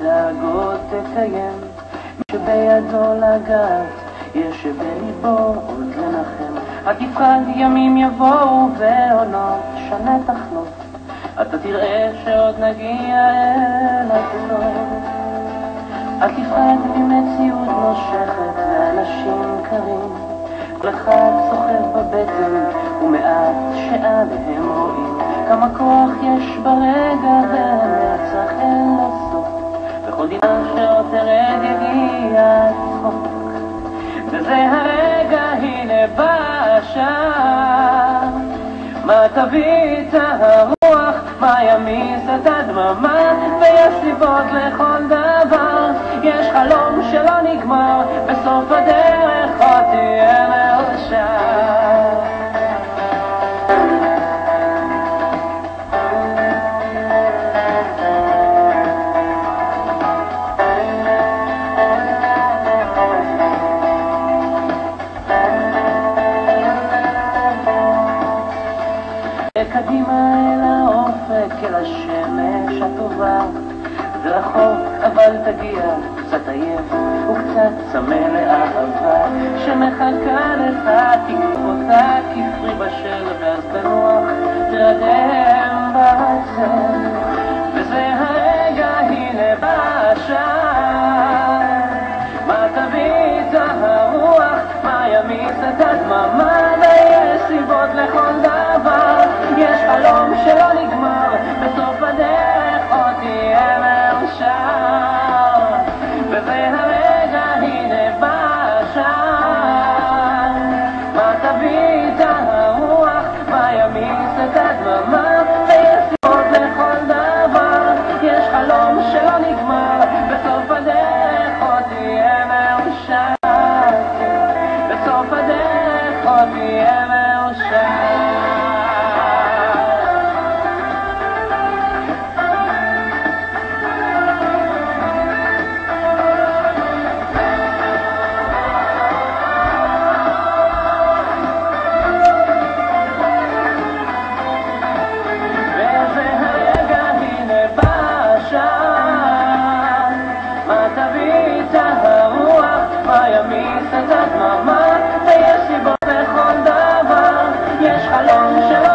דאגות תקיים, מי שבידו לגעת, יש שבליבו עוד לנחם. אל תפחד, ימים יבואו ועונות שנה תחלוף, אתה תראה שעוד נגיע אל הסוף. אל תפחד ממציאות נושכת ואנשים קרים, כל אחד סוחב בבטן ומעט שעליהם רואים כמה כוח יש ברגע והנצח אין לסוף, וכל דינה שעוד תרד יגיע צחוק. וזה הרגע, הנה בא השעה, מה תביא את הרוח, מה ימיס את הדממה, ויש סיבות לכל דבר, יש חלום שלא נגמר, בסוף הדרך עוד תהיה מאושר. קדימה אל האופק, אל השמש הטובה, זה רחוק אבל תגיע, קצת עייף וקצת צמא לאהבה שמחכה לך, תקרוב אותה כפרי בשל, ואז בנוח תרדם בעצם. וזה הרגע, הנה בא השעה, מה תביא את הרוח, מה ימיס את הדממה, ויש סיבות לכל דבר, יש חלום שלא נגמר, בסוף הדרך עוד תהיה מאושר. וזה הרגע, הנה בא השעה, מה תביא את הרוח, מה ימיס את הדממה, ויש סיבות לכל דבר, יש חלום שלא נגמר, בסוף הדרך עוד תהיה מאושר. בסוף הדרך עוד תהיה מאושר. מה ימיס את הדממה, ויש סיבות לכל דבר, יש חלום של